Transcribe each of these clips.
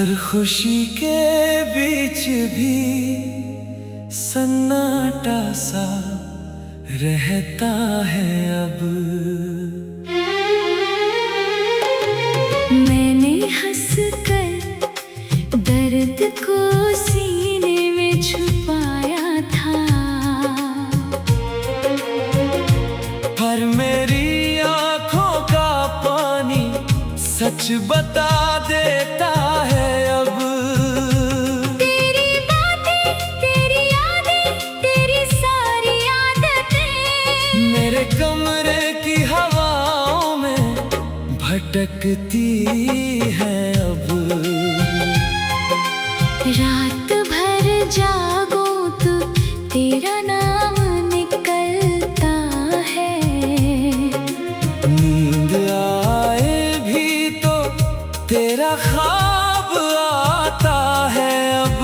हर खुशी के बीच भी सन्नाटा सा रहता है अब। मैंने हंसकर दर्द को सीने में छुपाया था, पर मेरी आंखों का पानी सच बता देता है अब। तेरी बातें, तेरी यादें, तेरी सारी आदतें मेरे कमरे की हवाओं में भटकती है अब। रात भर जागूं तो तेरा नाम निकलता है। नींद आए भी तो तेरा ख्वाब आता है अब।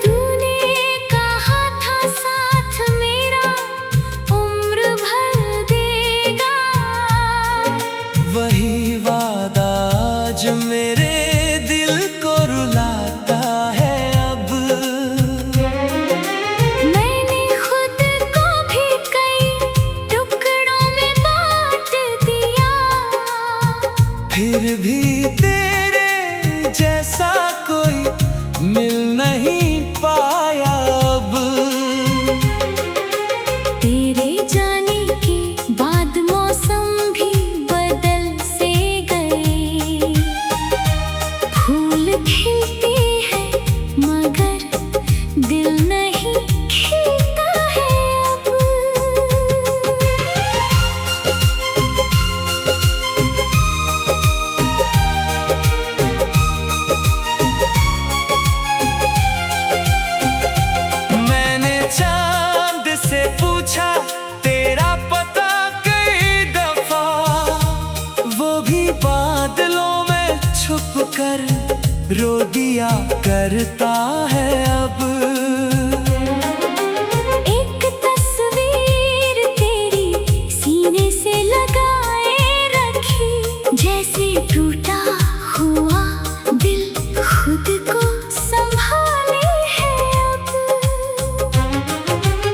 तूने कहा था साथ मेरा उम्र भर देगा, वही वादा जो मेरे दिल को रुलाता है अब। मैंने खुद को भी कई टुकड़ों में बांट दिया, फिर भी तेरे जैसा कोई मिल नहीं पाया अब। तेरे जाने के बाद मौसम भी बदल से गए। फूल खिलते हैं मगर दिल नहीं खिलता है अब। मैंने चांद से पूछा तेरा पता कई दफा, वो भी बादलों में छुप कर रो दिया करता है अब। एक तस्वीर तेरी सीने से लगाए रखी, जैसे टूटा हुआ दिल खुद को संभाले है अब।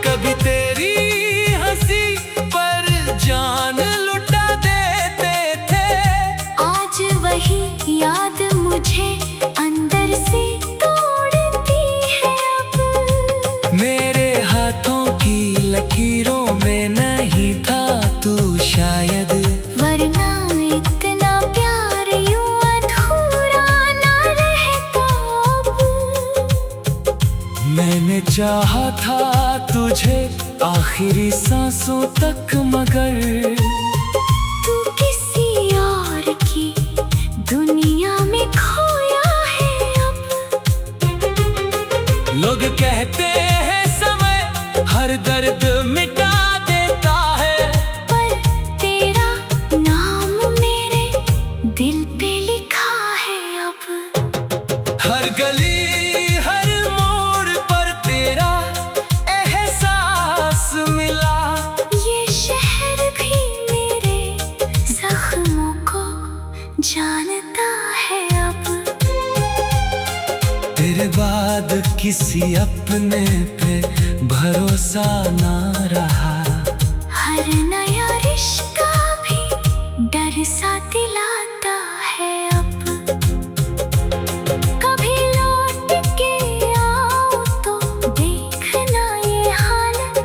कभी तेरी हंसी पर जान लुटा देते थे, आज वही याद मुझे अंदर से तोड़ती है अब। मेरे हाथों की लकीरों में नहीं था तू शायद, वरना इतना प्यार यूं अधूरा ना रहता अब। मैंने चाहा था तुझे आखिरी सांसों तक, मगर तू किसी और की दुनिया में खोया है अब। लोग कहते हैं समय हर दर्द मिटा देता है, पर तेरा नाम मेरे दिल पे लिखा है अब। हर गली हर मोड़ पर तेरा एहसास मिला। ये शहर भी मेरे जख्मों को जानता है अब। तेरे बाद किसी अपने पे भरोसा ना रहा, हर नया रिश्ता भी डर सा दिलाता है अब। कभी लौट के आओ तो देखना ये हालत,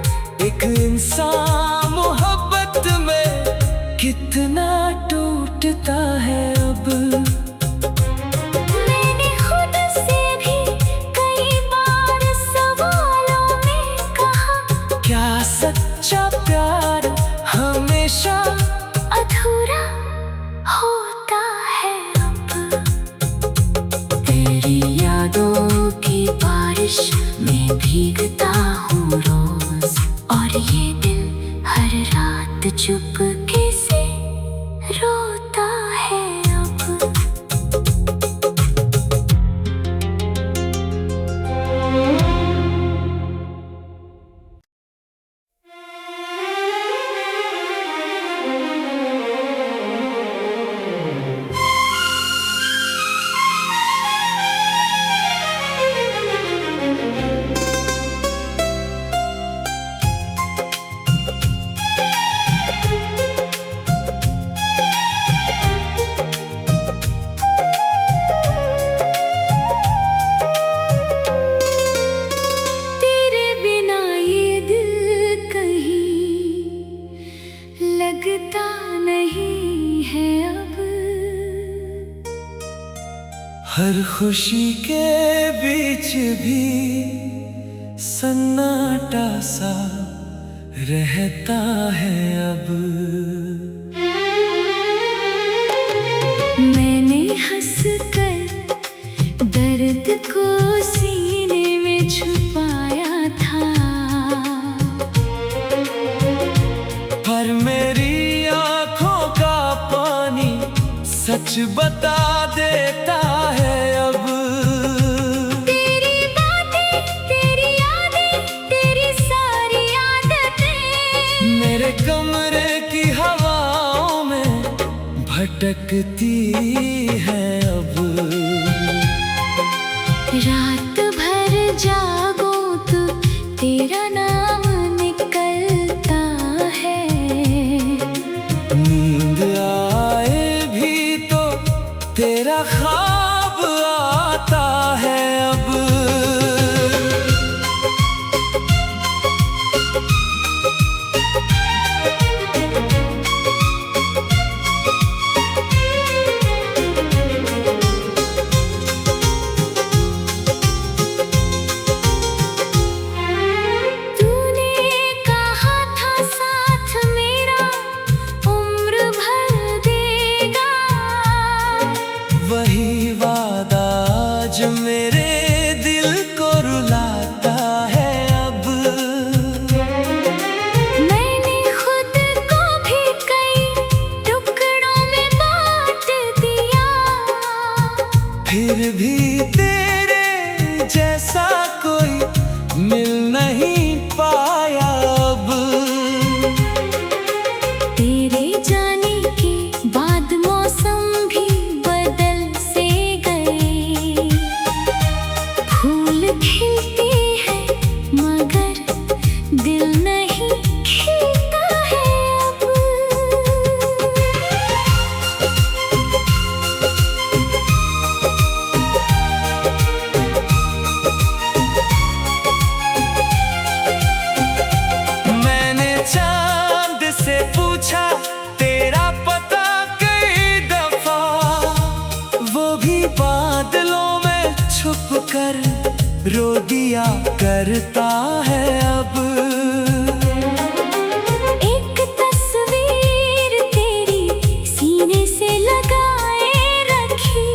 एक इंसान मोहब्बत में कितना टूटता है अब। मैंने खुद से भी कई बार सवालों में कहा, क्या सच्चा प्यार हमेशा अधूरा होता है अब। तेरी यादों की बारिश में भीगता हूँ रोज, और ये दिल हर रात चुपके से रोता है अब। खुशी के बीच भी सन्नाटा सा रहता है अब। मैंने हंसकर दर्द को सीने में छुपाया था, पर मेरी आंखों का पानी सच बता देता है अब। तेरी बातें, तेरी यादें, तेरी सारी आदतें मेरे कमरे की हवाओं में भटकती है अब। रात भर जागो तो तेरा नाम निकलता है, नींद आए भी तो तेरा ख्वाब आता है अब। वही वादा आज मेरे दिल को रुलाता है अब। मैंने खुद को भी कई टुकड़ों में बांट दिया, फिर भी तेरे जैसा कोई मिल नहीं पाया अब। तेरे जाने के बाद मौसम भी बदल से गए, फूल खिलते हैं मगर दिल नहीं खिलता है अब। मैंने चांद से पूछा तेरा पता कई दफा, वो भी बादलों में छुप कर रो दिया करता है अब। एक तस्वीर तेरी सीने से लगाए रखी,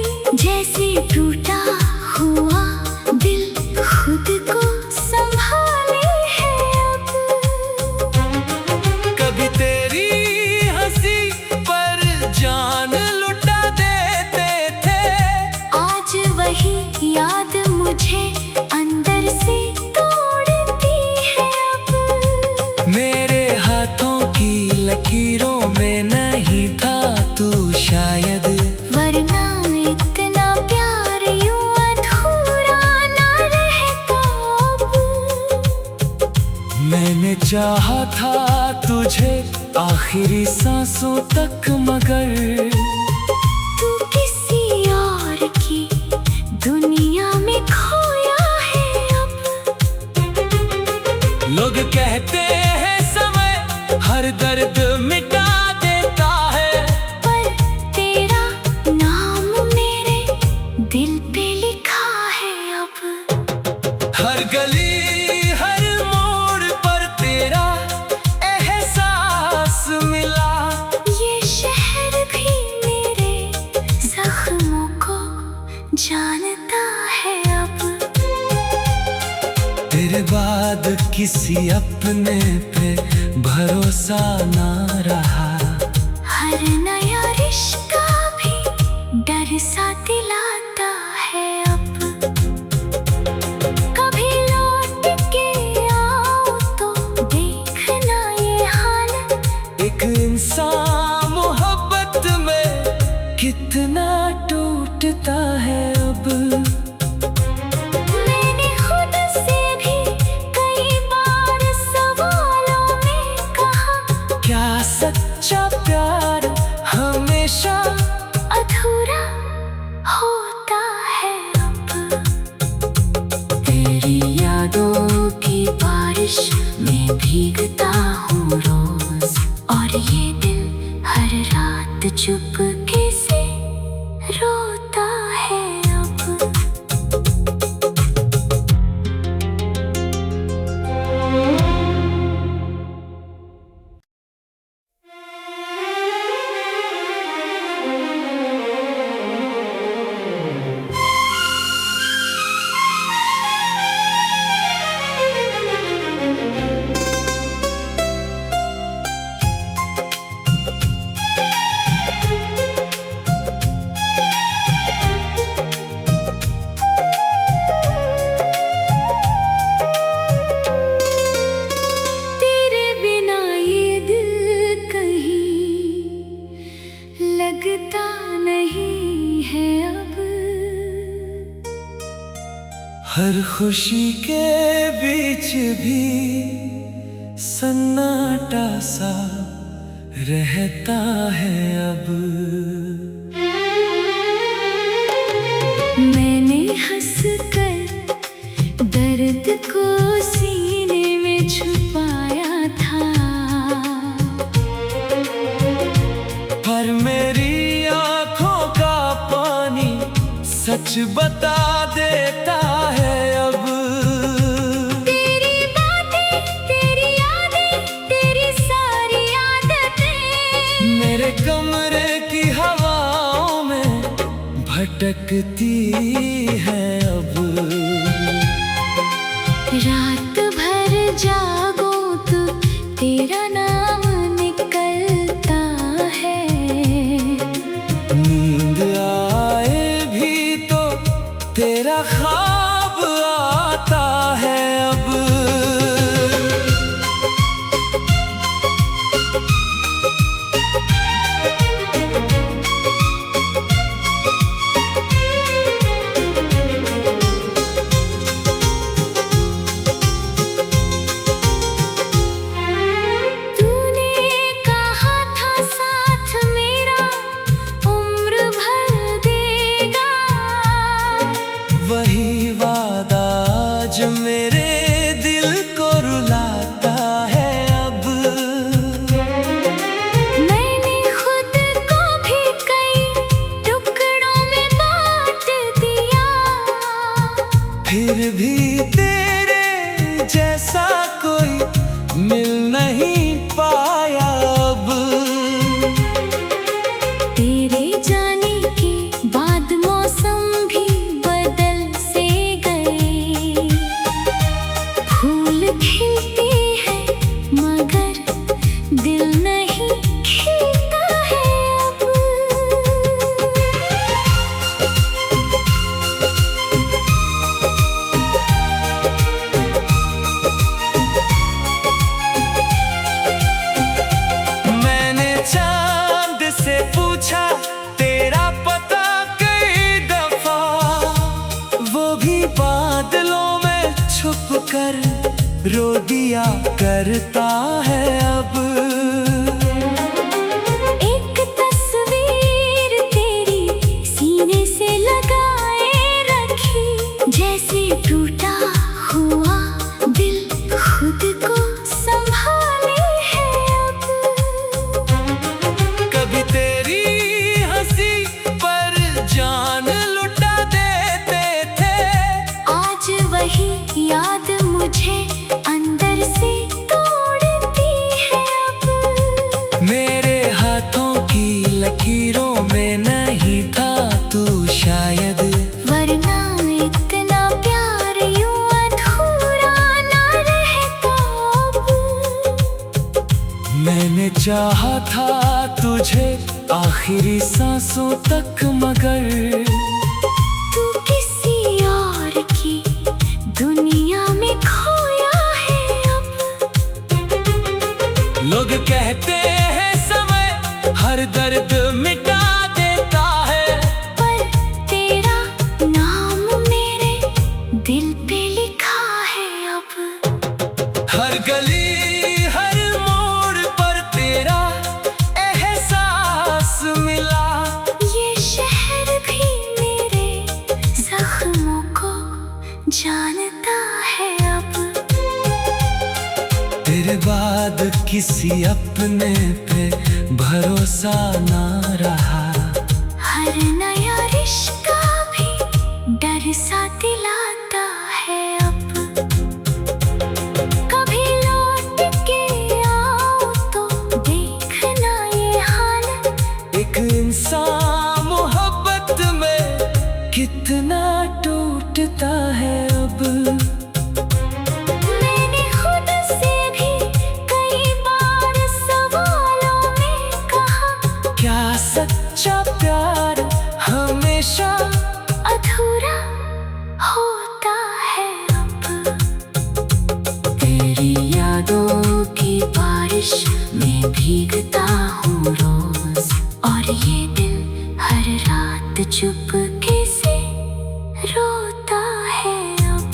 जैसे टूटा हुआ दिल खुद को संभाले है अब। कभी तेरी हंसी पर जान लुटा देते थे, आज वही याद मुझे अंदर से तोड़ती है अब। मेरे हाथों की लकीरों में नहीं था तू शायद, वरना इतना प्यार यूं अधूरा ना रहता अब। मैंने चाहा था तुझे आखिरी सांसों तक मगर तू किसी और की दुनिया में खोया है अब। लोग कहते हैं समय हर दर्द मिटा देता है, पर तेरा नाम मेरे दिल पे लिखा है अब। हर गली हर मोड़ पर तेरा एहसास मिला। ये शहर भी मेरे जख्मों को जानता है अब। तेरे बाद किसी अपने पे भरोसा ना रहा, हर नया रिश्ता भी डर सा दिलाता है अब। कभी लौट के आओ तो देखना ये हालत, एक इंसान मोहब्बत में कितना टूटता है अब। मैंने खुद से भी कई बार सवालों में कहा, क्या सच्चा प्यार हमेशा अधूरा होता है अब। तेरी यादों की बारिश में भीगता हूँ रोज, और ये दिल हर रात चुपके से रोता है अब। खुशी के बीच भी सन्नाटा सा रहता है अब। मैंने हंसकर दर्द को सीने में छुपाया था, पर मेरी आंखों का पानी सच बता देता है अब। तेरी बातें, तेरी यादें, तेरी सारी आदतें मेरे कमरे की हवाओं में भटकती है अब। रात भर जागो तो तेरा नाम निकलता है। नींद आए भी तो तेरा ख्वाब आता है अब। वही वादा आज मेरे दिल को रुलाता है अब। मैंने खुद को भी कई टुकड़ों में बांट दिया, फिर भी तेरे जैसा कोई मिल नहीं पाया अब। तेरे जाने के बाद मौसम भी बदल से गए। फूल खिलते हैं मगर दिल नहीं खिलता है अब। मैंने चांद से पूछा तेरा पता कई दफा, वो भी बादलों में छुप कर रो दिया करता है अब। एक तस्वीर तेरी सीने से लगाए रखी, जैसे टूटा हुआ दिल खुद को संभाले है अब। कभी तेरी हंसी पर जान लुटा देते थे, आज वही याद मुझे अंदर से तोड़ती है अब। मेरे हाथों की लकीरों में नहीं था तू शायद, वरना इतना प्यार यूं अधूरा ना रहता अब। मैंने चाहा था तुझे आखिरी सांसों तक, मगर तू किसी और की दुनिया में खोया है अब। लोग कहते हैं समय हर दर्द मिटा देता है, पर तेरा नाम मेरे दिल पे लिखा है अब। हर गली हर मोड़ पर तेरा एहसास मिला। ये शहर भी मेरे जख्मों को जानता है अब। तेरे बाद किसी अपने पे भरोसा ना रहा। हर नया रिश्ता भी डर सा दिलाता है अब। कभी लौट के आओ तो देखना ये हालत, एक इंसान मोहब्बत में कितना टूटता है अब। मैंने खुद से भी कई बार सवालों में कहा, क्या सच्चा प्यार हमेशा अधूरा होता है अब। तेरी यादों की बारिश में भीगता हूँ रोज, और ये दिल हर रात चुपके से रोता है अब।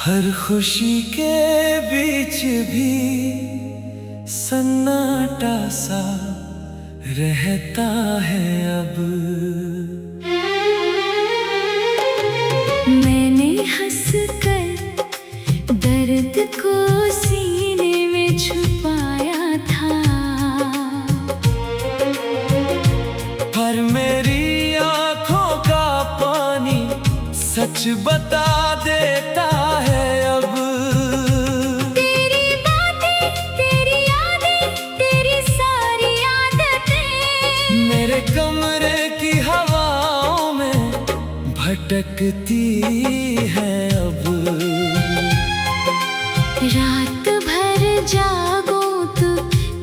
हर खुशी के बीच भी सन्नाटा सा रहता है अब। मैंने हंसकर दर्द को सीने में छुपाया था, पर मेरी आंखों का पानी सच बता देता है अब। तेरी बातें, तेरी यादें, तेरी सारी आदतें मेरे कमरे की हवाओं में भटकती है अब। रात भर जागो तो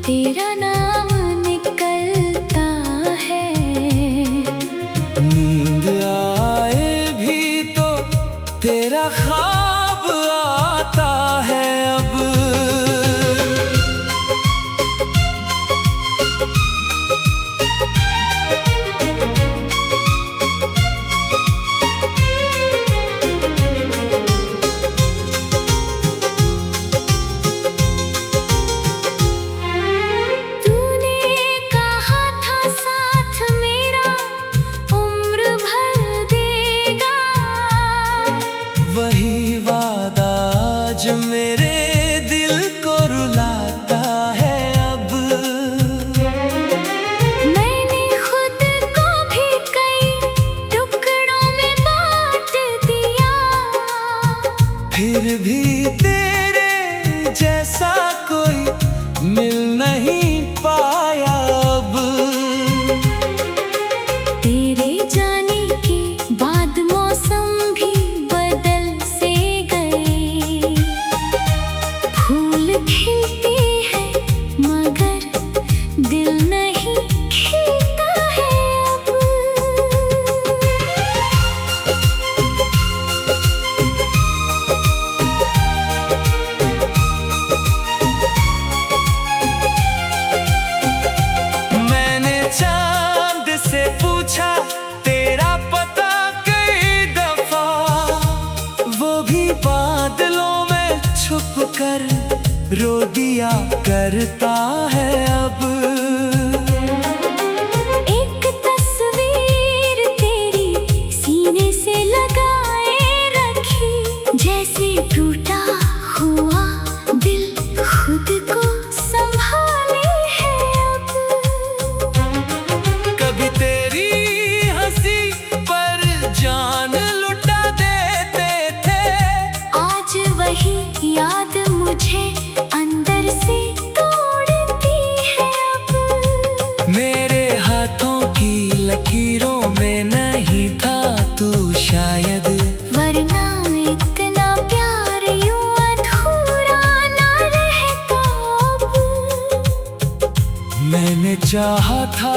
तेरा नाम निकलता है। नींद आए भी तो तेरा ख्वाब आता है अब। वही वादा आज मेरे दिल को रुलाता है अब। मैंने खुद को भी कई टुकड़ों में बांट दिया, फिर भी तेरे जैसा कोई मिल नहीं पाया अब। तेरे जाने के बाद मौसम भी बदल से गए। फूल खिलते हैं मगर दिल नहीं खिलता है अब। मैंने चांद से पूछा तेरा पता कई दफा, वो भी बादलों में छुप कर रो दिया करता है अब। एक तस्वीर तेरी सीने से लगाए रखी, जैसे टूटा हुआ दिल खुद को संभाले है अब। कभी तेरी हंसी पर जान लुटा देते थे, आज वही याद मुझे अंदर से तोड़ती है अब। मेरे हाथों की लकीरों में नहीं था तू शायद, वरना इतना प्यार यूं अधूरा ना रहता अब। मैंने चाहा था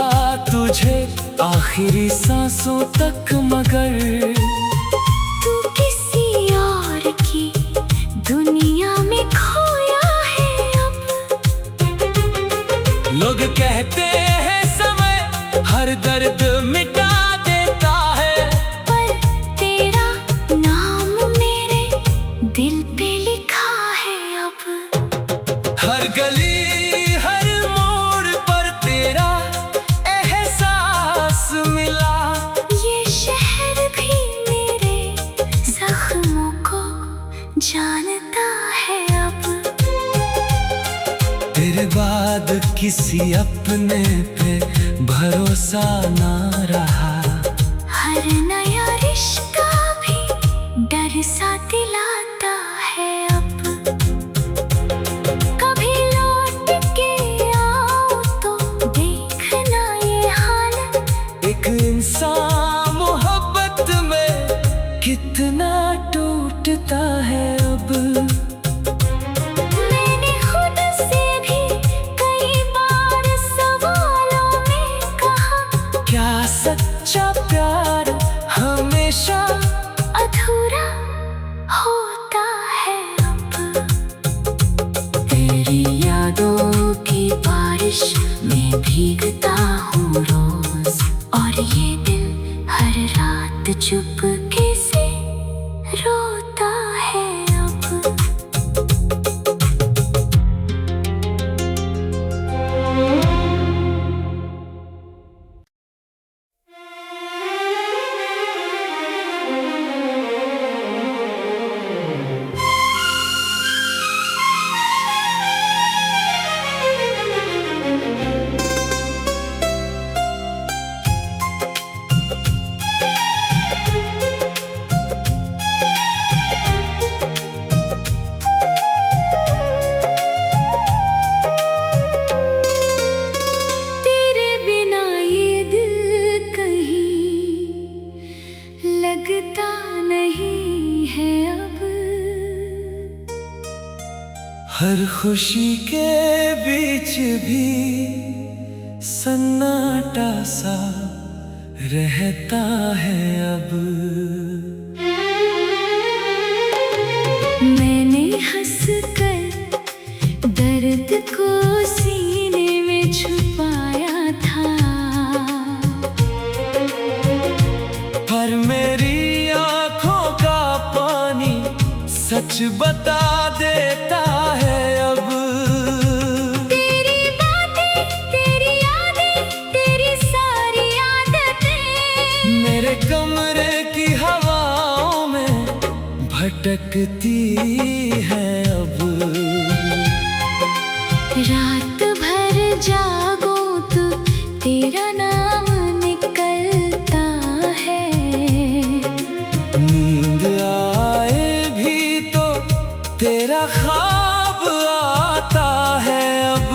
तुझे आखिरी सांसों तक मगर तू किसी और की दुनिया में खोया है अब। लोग कहते हैं समय हर दर्द मिटा देता है, पर तेरा नाम मेरे दिल पे लिखा है अब। हर गली हर मोड़ पर तेरा एहसास मिला। ये शहर भी मेरे जख्मों को जानता है अब। तेरे बाद किसी अपने पे भरोसा ना रहा, हर नया रिश्ता भी डर सा दिलाता है अब। कभी लौट के आओ तो देखना ये हालत, एक इंसान मोहब्बत में कितना टूटता है अब। मैंने खुद से भी कई बार सवालों में कहा, क्या सच्चा प्यार हमेशा अधूरा होता है अब। तेरी यादों की बारिश में भीगता हूँ रोज, और ये दिल हर रात चुपके से रोता है अब। हर खुशी के बीच भी सन्नाटा सा रहता है अब। मैंने हंसकर दर्द को सीने में छुपाया था, पर मेरी आंखों का पानी सच बता देता है अब। तेरी बातें, तेरी यादें, तेरी सारी आदतें मेरे कमरे की हवाओं में भटकती है अब। रात भर जागो तो तेरा नाम निकलता है। नींद आए भी तो तेरा ख्वाब आता है अब।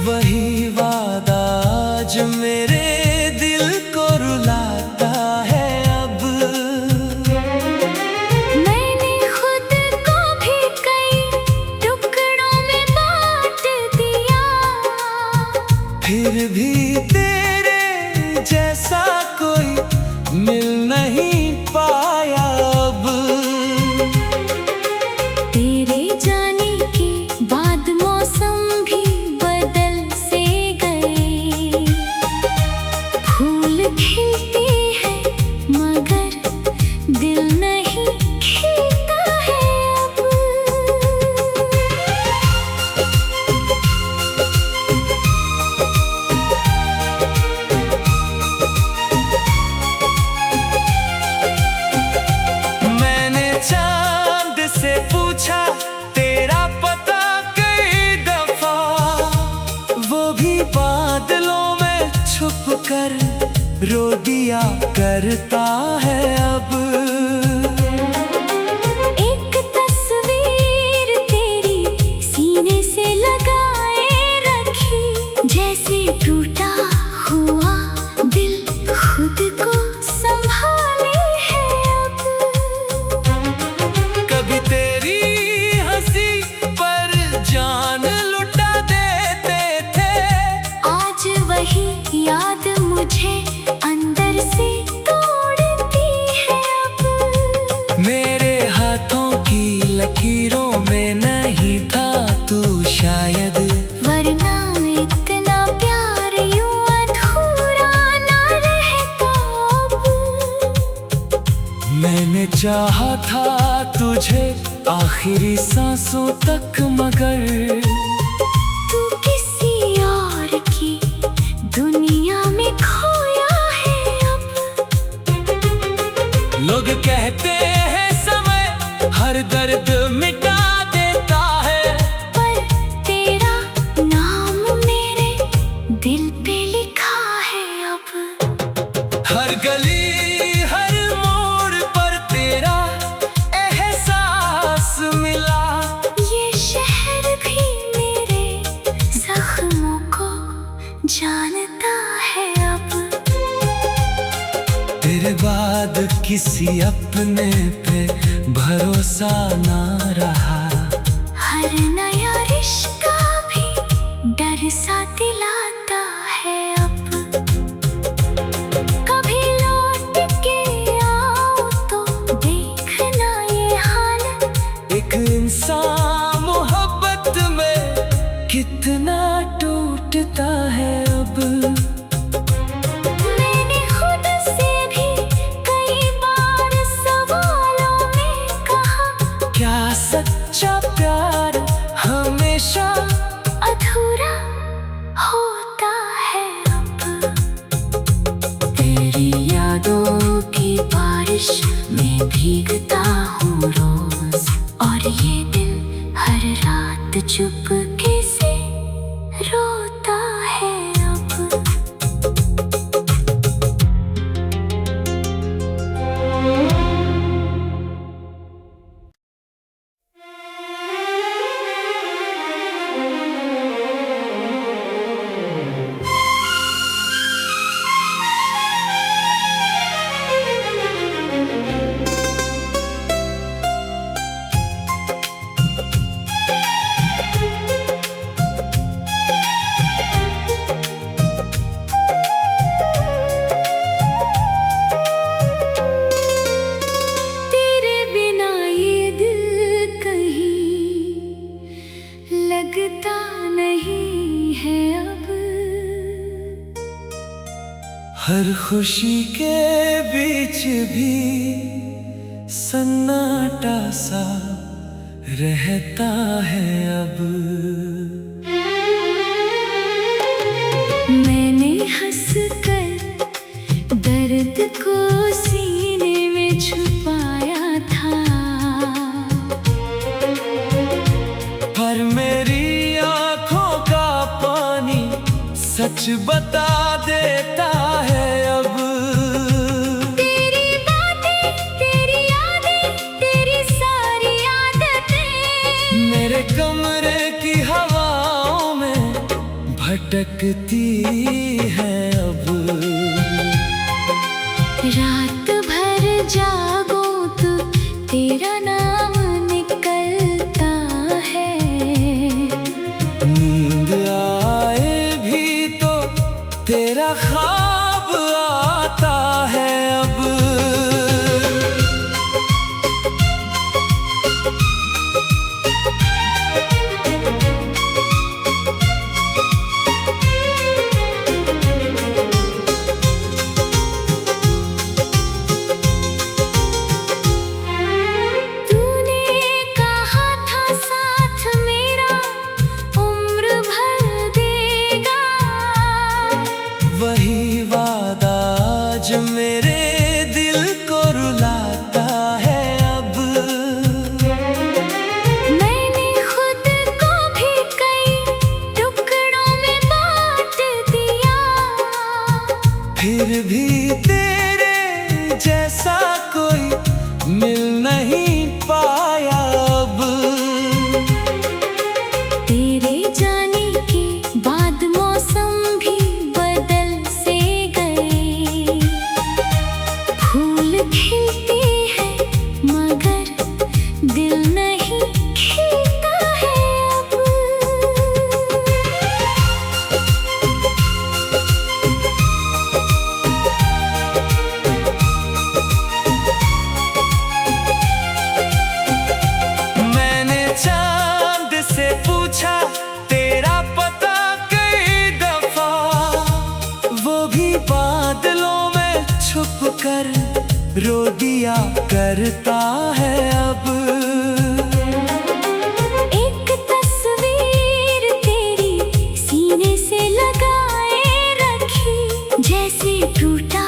वही वादा आज मेरे दिल को रुलाता है अब। मैंने खुद को भी कई टुकड़ों में बांट दिया, फिर भी तेरे जैसा कोई मिल नहीं पाया अब। तेरे जाने के बाद मौसम भी बदल से गए। फूल खिलते हैं मगर दिल नहीं खिलता है अब। मैंने चांद से पूछा तेरा पता कई दफा, वो भी बादलों में छुप कर रो दिया करता है अब। एक तस्वीर तेरी सीने से लगाए रखी, जैसे टूटा हुआ दिल खुद को संभाले है अब। कभी तेरी हंसी पर जान लुटा देते थे, आज वही याद मुझे अंदर से तोड़ती है अब। मेरे हाथों की लकीरों में नहीं था तू शायद, वरना इतना प्यार यूं अधूरा ना रहता अब। मैंने चाहा था तुझे आखिरी सांसों तक मगर तू किसी और की दुनिया में खोया है अब। लोग कहते हैं समय हर दर्द मिटा देता है, पर तेरा नाम मेरे दिल पे लिखा है अब। हर गली हर मोड़ पर तेरा एहसास मिला। ये शहर भी मेरे जख्मों को जानता है अब। तेरे बाद किसी अपने पे भरोसा ना रहा, हर नया रिश्ता भी डर सा दिलाता है अब। कभी लौट के आओ तो देखना ये हालत, एक इंसान मोहब्बत में कितना टूटता है अब। मैंने खुद से भी कई बार सवालों में कहा, क्या सच्चा प्यार हमेशा अधूरा होता है अब। तेरी यादों की बारिश में भीगता हूँ रोज, और ये दिल हर रात चुपके से रोता है अब। हर खुशी के बीच भी सन्नाटा सा रहता है अब। मैंने हंसकर दर्द को सीने में छुपाया था, पर मेरी आंखों का पानी सच बता देता है अब। तेरी बातें, तेरी यादें, तेरी सारी आदतें मेरे कमरे की हवाओं में भटकती है अब। रात भर जागो तो तेरा नाम निकलता है। नींद आए भी तो तेरा ख्वाब आता है अब। वही वादा आज मेरे दिल को रुलाता है अब। मैंने खुद को भी कई टुकड़ों में बांट दिया, फिर भी तेरे जैसा कोई मिल नहीं पाया अब। तेरे जाने के बाद मौसम भी बदल से गए। फूल खिलते हैं मगर दिल नहीं खिलता है अब। मैंने चांद से पूछा तेरा पता कई दफा, वो भी बादलों में छुप कर रो दिया करता है अब। एक तस्वीर तेरी सीने से लगाए रखी, जैसे टूटा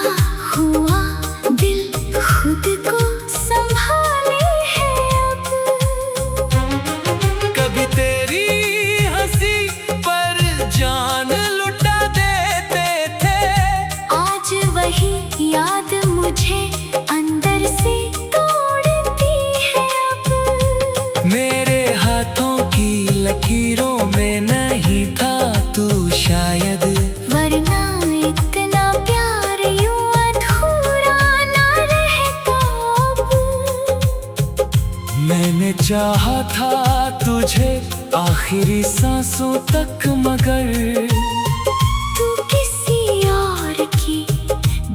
हुआ दिल खुद को संभाले है अब। कभी तेरी हंसी पर जान लुटा देते थे, आज वही याद मुझे अंदर से तोड़ती है अब। मेरे हाथों की लकीरों में नहीं था तू शायद, वरना इतना प्यार यूं अधूरा ना रहता अब। मैंने चाहा था तुझे आखिरी सांसों तक, मगर तू किसी और की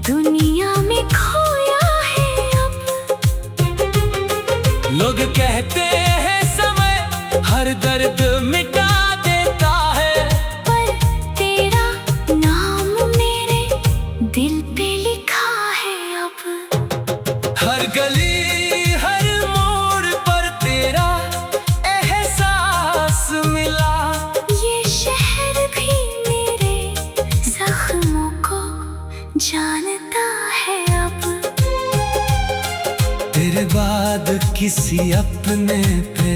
दुनिया में खोया है अब। लोग कहते हैं समय हर दर्द मिटा देता है, पर तेरा नाम मेरे दिल पे लिखा है अब। हर गली हर मोड़ पर तेरा एहसास मिला। ये शहर भी मेरे जख्मों को जानता है अब। तेरे बाद किसी अपने पे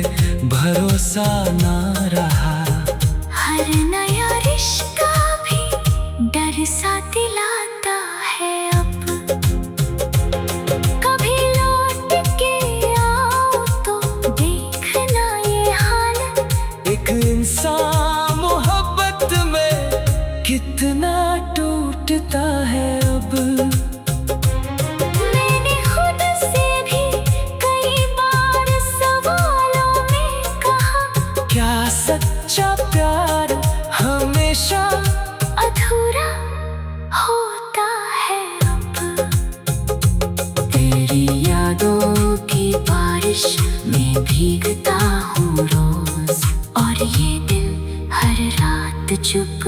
भरोसा ना रहा, हर नया रिश्ता भी डर सा दिलाता है अब। कभी लौट के आओ तो देखना ये हालत, एक इंसान मोहब्बत में कितना टूटता है अब। मैंने खुद से भी कई बार सवालों में कहा, क्या सच्चा प्यार हमेशा अधूरा होता है अब। तेरी यादों की बारिश में भीगता हूँ रोज, और ये दिल हर रात चुप